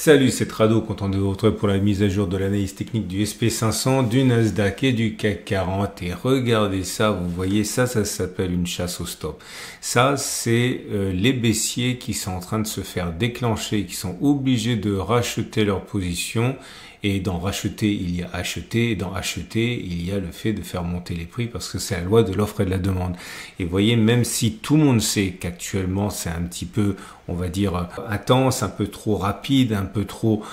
Salut, c'est Trado, content de vous retrouver pour la mise à jour de l'analyse technique du SP500, du Nasdaq et du CAC 40. Et regardez ça, vous voyez, ça s'appelle une chasse au stop. Ça, c'est les baissiers qui sont en train de se faire déclencher, qui sont obligés de racheter leur position. Et dans racheter, il y a acheter, et dans acheter, il y a le fait de faire monter les prix parce que c'est la loi de l'offre et de la demande. Et vous voyez, même si tout le monde sait qu'actuellement c'est un petit peu, on va dire, intense, un peu trop rapide, un peu trop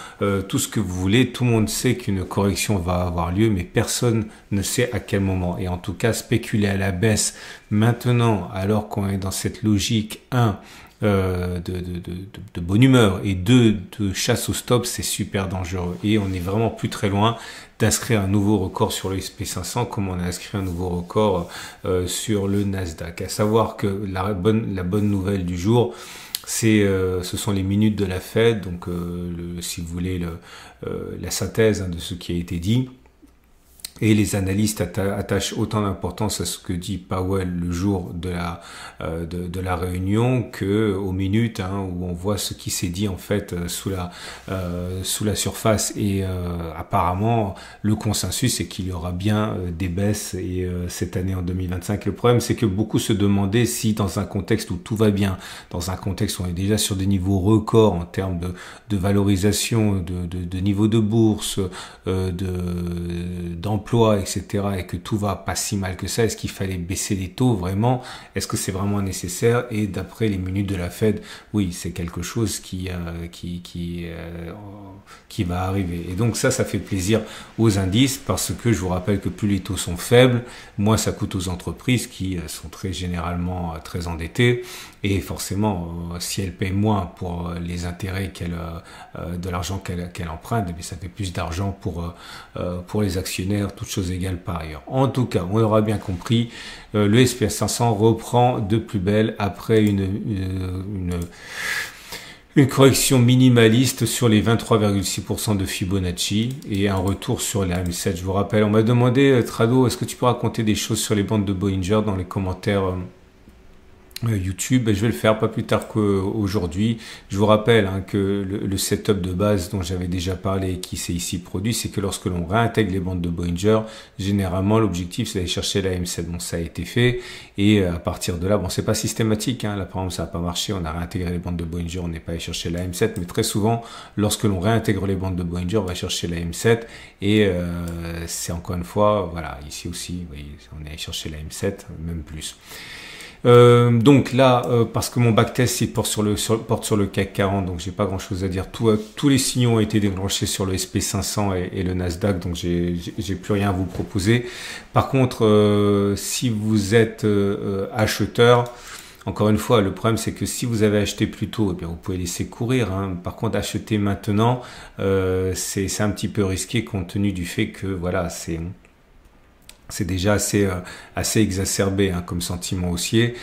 tout ce que vous voulez, tout le monde sait qu'une correction va avoir lieu, mais personne ne sait à quel moment. Et en tout cas, spéculer à la baisse maintenant, alors qu'on est dans cette logique 1, de bonne humeur et de chasse au stop, c'est super dangereux et on est vraiment plus très loin d'inscrire un nouveau record sur le SP500 comme on a inscrit un nouveau record sur le Nasdaq. À savoir que la bonne nouvelle du jour, ce sont les minutes de la Fed, donc si vous voulez la synthèse de ce qui a été dit. Et les analystes attachent autant d'importance à ce que dit Powell le jour de la réunion que aux minutes où on voit ce qui s'est dit en fait sous la surface. Et apparemment le consensus est qu'il y aura bien des baisses et cette année en 2025. Le problème c'est que beaucoup se demandaient si dans un contexte où tout va bien, dans un contexte où on est déjà sur des niveaux records en termes de valorisation, de niveau de bourse, d'emploi, etc., et que tout va pas si mal que ça, est-ce qu'il fallait baisser les taux vraiment? Est-ce que c'est vraiment nécessaire? Et d'après les minutes de la Fed, oui, c'est quelque chose qui va arriver. Et donc ça fait plaisir aux indices parce que je vous rappelle que plus les taux sont faibles, moins ça coûte aux entreprises qui sont très généralement très endettées. Et forcément, si elles payent moins pour les intérêts de l'argent qu'elles empruntent, eh ça fait plus d'argent pour les actionnaires, toutes choses égales par ailleurs. En tout cas, on aura bien compris, le SP500 reprend de plus belle après une correction minimaliste sur les 23,6% de Fibonacci et un retour sur la M7. Je vous rappelle, on m'a demandé, Trado, est-ce que tu peux raconter des choses sur les bandes de Bollinger dans les commentaires YouTube? Je vais le faire pas plus tard qu'aujourd'hui. Je vous rappelle que le setup de base dont j'avais déjà parlé et qui s'est ici produit, c'est que lorsque l'on réintègre les bandes de Bollinger, généralement l'objectif c'est d'aller chercher la M7. Bon, ça a été fait et à partir de là, bon, c'est pas systématique. Là par exemple ça n'a pas marché, on a réintégré les bandes de Bollinger, on n'est pas allé chercher la M7, mais très souvent lorsque l'on réintègre les bandes de Bollinger, on va chercher la M7 et c'est encore une fois, voilà, ici aussi, vous voyez, on est allé chercher la M7, même plus. Donc là, parce que mon backtest il porte sur le CAC 40, donc j'ai pas grand chose à dire. Tous les signaux ont été déclenchés sur le SP500 et le Nasdaq, donc j'ai plus rien à vous proposer. Par contre, si vous êtes acheteur, encore une fois, le problème c'est que si vous avez acheté plus tôt, eh bien, vous pouvez laisser courir. Par contre, acheter maintenant, c'est un petit peu risqué compte tenu du fait que voilà, c'est déjà assez exacerbé comme sentiment haussier.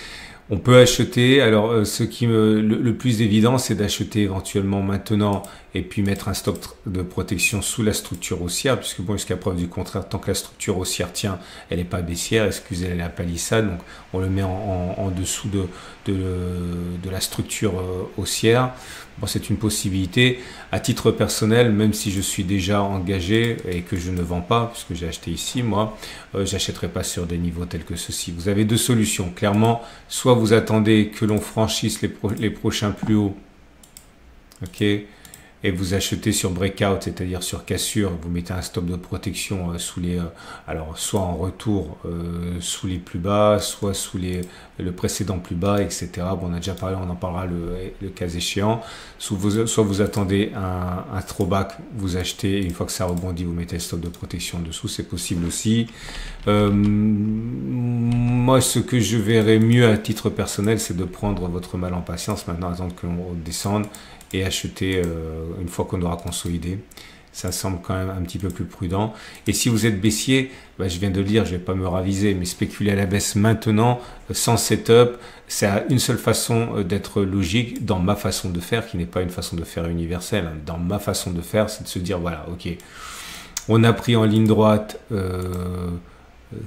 On peut acheter, alors le plus évident c'est d'acheter éventuellement maintenant et puis mettre un stop de protection sous la structure haussière, puisque bon, jusqu'à preuve du contraire, tant que la structure haussière tient, elle n'est pas baissière, excusez la palissade, donc on le met en dessous de la structure haussière. Bon, c'est une possibilité. À titre personnel, même si je suis déjà engagé et que je ne vends pas, puisque j'ai acheté ici, moi, j'achèterai pas sur des niveaux tels que ceci. Vous avez deux solutions. Clairement, soit vous attendez que l'on franchisse les prochains plus hauts, ok, et vous achetez sur breakout, c'est-à-dire sur cassure, vous mettez un stop de protection alors soit en retour sous les plus bas, soit sous le précédent plus bas, etc. Bon, on a déjà parlé, on en parlera le cas échéant. Soit vous attendez un throwback, vous achetez, et une fois que ça rebondit, vous mettez le stop de protection dessous, c'est possible aussi. Moi, ce que je verrais mieux à titre personnel, c'est de prendre votre mal en patience maintenant, attendre que l'on descende et acheter une fois qu'on aura consolidé. Ça semble quand même un petit peu plus prudent. Et si vous êtes baissier, je viens de le dire, je ne vais pas me raviser, mais spéculer à la baisse maintenant, sans setup, c'est une seule façon d'être logique dans ma façon de faire, qui n'est pas une façon de faire universelle. Dans ma façon de faire, c'est de se dire, voilà, ok, on a pris en ligne droite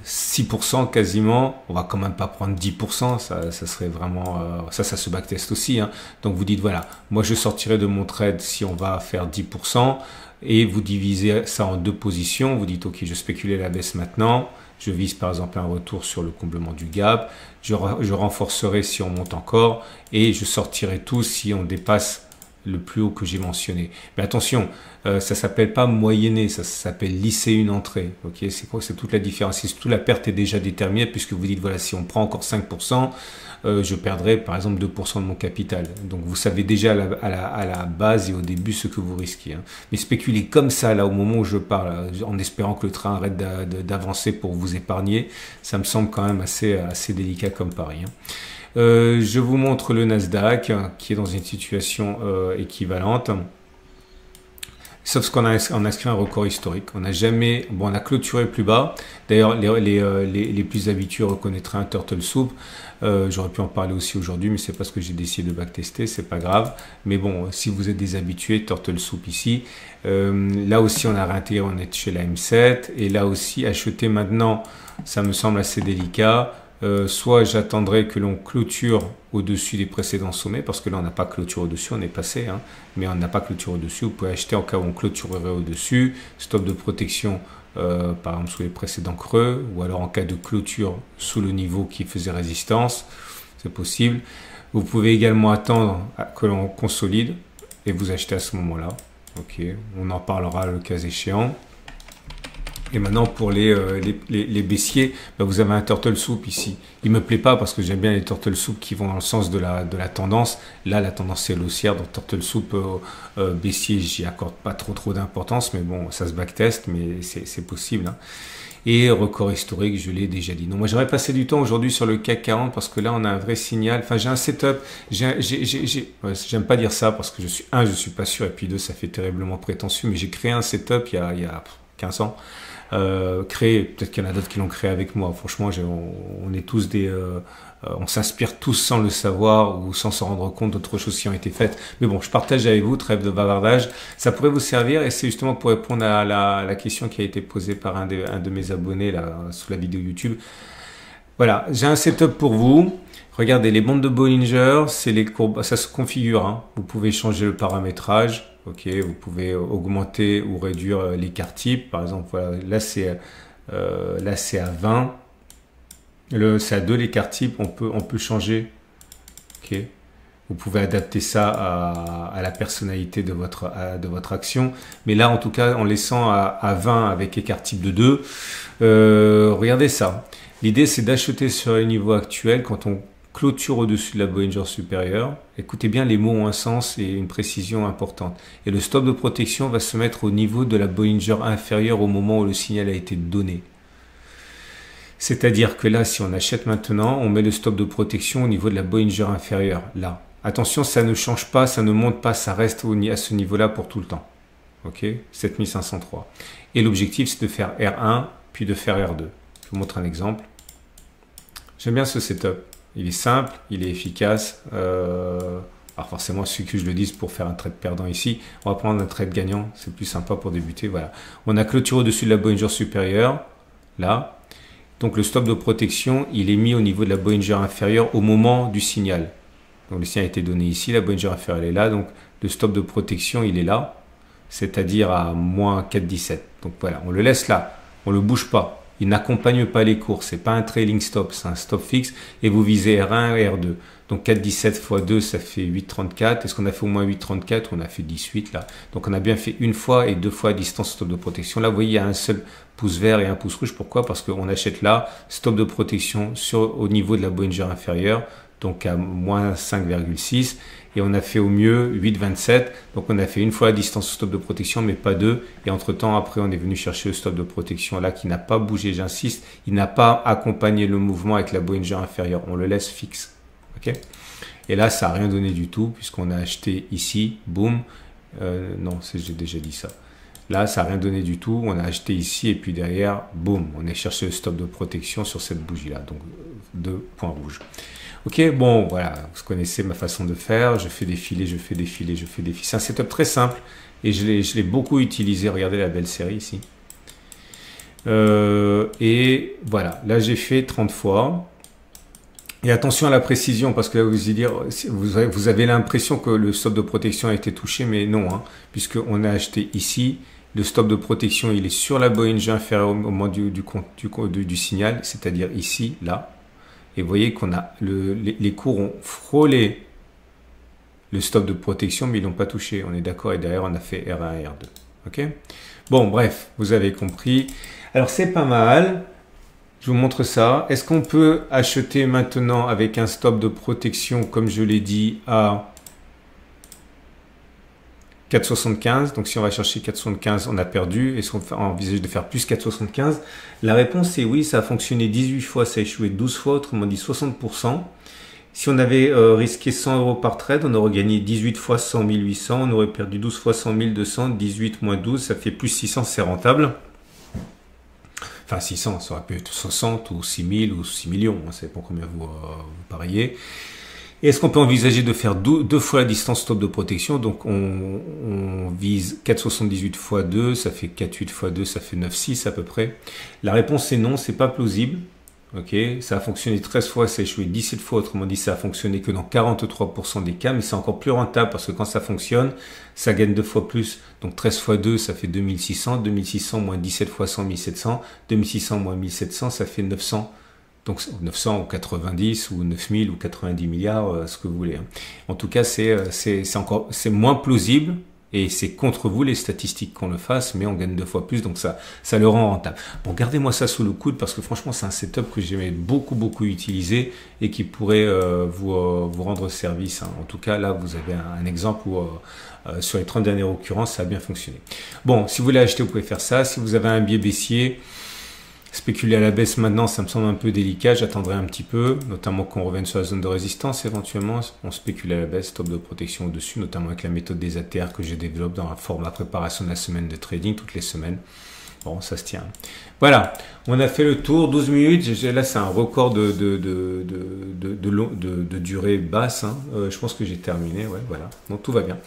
6% quasiment, on va quand même pas prendre 10%, ça serait vraiment, ça se backteste aussi, hein. Donc vous dites voilà, moi je sortirai de mon trade si on va faire 10%, et vous divisez ça en deux positions, vous dites ok, je spéculais la baisse maintenant, je vise par exemple un retour sur le comblement du gap, je renforcerai si on monte encore, et je sortirai tout si on dépasse le plus haut que j'ai mentionné. Mais attention, ça s'appelle pas moyenner, ça s'appelle lisser une entrée. Ok, c'est quoi? C'est toute la différence. Si toute la perte est déjà déterminée, puisque vous dites voilà, si on prend encore 5%, je perdrai par exemple 2% de mon capital. Donc vous savez déjà à la base et au début ce que vous risquez, hein. Mais spéculer comme ça là au moment où je parle, en espérant que le train arrête d'avancer pour vous épargner, ça me semble quand même assez délicat comme pari, hein. Je vous montre le Nasdaq qui est dans une situation équivalente. Sauf ce qu'on a inscrit un record historique. On n'a jamais... Bon, on a clôturé plus bas. D'ailleurs, les plus habitués reconnaîtraient un turtle soup. J'aurais pu en parler aussi aujourd'hui, mais c'est pas ce que j'ai décidé de backtester. C'est pas grave. Mais bon, si vous êtes des habitués, turtle soup ici. Là aussi, on a réintégré, on est chez la M7. Et là aussi, acheter maintenant, ça me semble assez délicat. Soit j'attendrai que l'on clôture au-dessus des précédents sommets, parce que là on n'a pas clôture au-dessus, on est passé, hein, mais on n'a pas clôture au-dessus. Vous pouvez acheter en cas où on clôturerait au-dessus, stop de protection par exemple sous les précédents creux, ou alors en cas de clôture sous le niveau qui faisait résistance, c'est possible. Vous pouvez également attendre que l'on consolide et vous achetez à ce moment-là. Ok, on en parlera le cas échéant. Et maintenant pour les baissiers, bah vous avez un turtle soup ici. Il me plaît pas parce que j'aime bien les turtle soup qui vont dans le sens de la tendance. Là la tendance est haussière, donc turtle soup baissier, j'y accorde pas trop d'importance, mais bon ça se backteste, mais c'est possible, hein. Et record historique, je l'ai déjà dit. Non, moi j'aimerais passer du temps aujourd'hui sur le CAC 40 parce que là on a un vrai signal. Enfin j'ai un setup, j'aime pas dire ça parce que je suis pas sûr, et puis deux, ça fait terriblement prétentieux, mais j'ai créé un setup il y a 15 ans. Créé, peut-être qu'il y en a d'autres qui l'ont créé avec moi. Franchement, on est tous on s'inspire tous sans le savoir ou sans s'en rendre compte d'autres choses qui ont été faites. Mais bon, je partage avec vous, trêve de bavardage. Ça pourrait vous servir et c'est justement pour répondre à la question qui a été posée par un de mes abonnés là sous la vidéo YouTube. Voilà, j'ai un setup pour vous. Regardez, les bandes de Bollinger, c'est les courbes, ça se configure, hein. Vous pouvez changer le paramétrage. Ok, vous pouvez augmenter ou réduire l'écart type. Par exemple, voilà, là c'est à 20. C'est à 2 l'écart type. On peut changer. Ok, vous pouvez adapter ça à la personnalité de votre action. Mais là, en tout cas, en laissant à 20 avec écart type de 2, regardez ça. L'idée, c'est d'acheter sur les niveaux actuels quand on clôture au-dessus de la Bollinger supérieure. Écoutez bien, les mots ont un sens et une précision importante. Et le stop de protection va se mettre au niveau de la Bollinger inférieure au moment où le signal a été donné. C'est-à-dire que là, si on achète maintenant, on met le stop de protection au niveau de la Bollinger inférieure. Là. Attention, ça ne change pas, ça ne monte pas, ça reste à ce niveau-là pour tout le temps. Ok, 7503. Et l'objectif, c'est de faire R1, puis de faire R2. Je vous montre un exemple. J'aime bien ce setup. Il est simple, il est efficace. Alors forcément, il suffit que je le dise pour faire un trade perdant ici. On va prendre un trade gagnant, c'est plus sympa pour débuter. Voilà. On a clôturé au-dessus de la Bollinger supérieure, là. Donc le stop de protection, il est mis au niveau de la Bollinger inférieure au moment du signal. Donc le signal a été donné ici, la Bollinger inférieure elle est là. Donc le stop de protection, il est là, c'est-à-dire à moins 4,17. Donc voilà, on le laisse là, on ne le bouge pas. Il n'accompagne pas les cours, c'est pas un trailing stop, c'est un stop fixe et vous visez R1 et R2. Donc 4,17 x 2, ça fait 8,34. Est-ce qu'on a fait au moins 8,34? On a fait 18 là. Donc on a bien fait une fois et deux fois à distance stop de protection. Là, vous voyez, il y a un seul pouce vert et un pouce rouge. Pourquoi? Parce qu'on achète là, stop de protection au niveau de la Bollinger inférieure, donc à moins 5,6. Et on a fait au mieux 8,27. Donc on a fait une fois à distance stop de protection, mais pas deux. Et entre-temps, après, on est venu chercher le stop de protection là qui n'a pas bougé, j'insiste. Il n'a pas accompagné le mouvement avec la Bollinger inférieure. On le laisse fixe. Okay. Et là, ça n'a rien donné du tout puisqu'on a acheté ici, boum. Non, j'ai déjà dit ça. Là, ça n'a rien donné du tout. On a acheté ici et puis derrière, boum, on a cherché le stop de protection sur cette bougie-là. Donc, 2 points rouges. Ok, bon, voilà, vous connaissez ma façon de faire. Je fais défiler, je fais défiler, je fais défiler. C'est un setup très simple et je l'ai beaucoup utilisé. Regardez la belle série ici. Et voilà, là j'ai fait 30 fois. Et attention à la précision, parce que vous avez l'impression que le stop de protection a été touché, mais non, hein, puisqu'on a acheté ici. Le stop de protection, il est sur la Bollinger inférieure au moment du signal, c'est-à-dire ici, là. Et vous voyez qu'on a les cours ont frôlé le stop de protection, mais ils l'ont pas touché. On est d'accord, et derrière, on a fait R1 et R2. Ok? Bon, bref, vous avez compris. Alors, c'est pas mal. Je vous montre ça. Est-ce qu'on peut acheter maintenant avec un stop de protection, comme je l'ai dit, à 4,75? Donc si on va chercher 4,75, on a perdu. Est-ce qu'on envisage de faire plus 4,75? La réponse est oui, ça a fonctionné 18 fois, ça a échoué 12 fois, autrement dit 60%. Si on avait risqué 100 euros par trade, on aurait gagné 18 fois 100 800, on aurait perdu 12 fois 100 200, 18 moins 12, ça fait plus 600, c'est rentable. Enfin 600, ça aurait pu être 60 ou 6000 ou 6 millions, ça dépend combien vous pariez. Est-ce qu'on peut envisager de faire deux fois la distance stop de protection? Donc on vise 4,78 fois 2, ça fait 4,8 fois 2, ça fait 9,6 à peu près. La réponse est non, c'est pas plausible. Ok, ça a fonctionné 13 fois, ça a échoué 17 fois, autrement dit ça a fonctionné que dans 43% des cas, mais c'est encore plus rentable parce que quand ça fonctionne, ça gagne 2 fois plus. Donc 13 fois 2, ça fait 2600, 2600 moins 17 fois 100, 1700, 2600 moins 1700, ça fait 900. Donc 900 ou 90 ou 9000 ou 90 milliards, ce que vous voulez. Hein. En tout cas, c'est moins plausible et c'est contre vous les statistiques qu'on le fasse, mais on gagne 2 fois plus, donc ça le rend rentable. Bon, gardez-moi ça sous le coude parce que franchement, c'est un setup que j'aimais beaucoup utiliser et qui pourrait vous rendre service. Hein. En tout cas, là, vous avez un exemple où sur les 30 dernières occurrences, ça a bien fonctionné. Bon, si vous voulez acheter, vous pouvez faire ça. Si vous avez un biais baissier, spéculer à la baisse maintenant, ça me semble un peu délicat. J'attendrai un petit peu, notamment qu'on revienne sur la zone de résistance éventuellement. On spécule à la baisse, stop de protection au-dessus, notamment avec la méthode des ATR que je développe dans la format préparation de la semaine de trading toutes les semaines. Bon, ça se tient. Voilà, on a fait le tour, 12 minutes. Là, c'est un record de durée basse. Hein. Je pense que j'ai terminé. Ouais, voilà, donc tout va bien.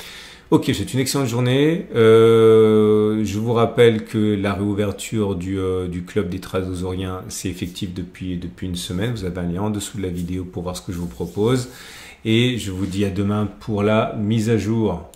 Ok, c'est une excellente journée. Je vous rappelle que la réouverture du club des tradosoriens, c'est effectif depuis une semaine. Vous avez un lien en dessous de la vidéo pour voir ce que je vous propose. Et je vous dis à demain pour la mise à jour.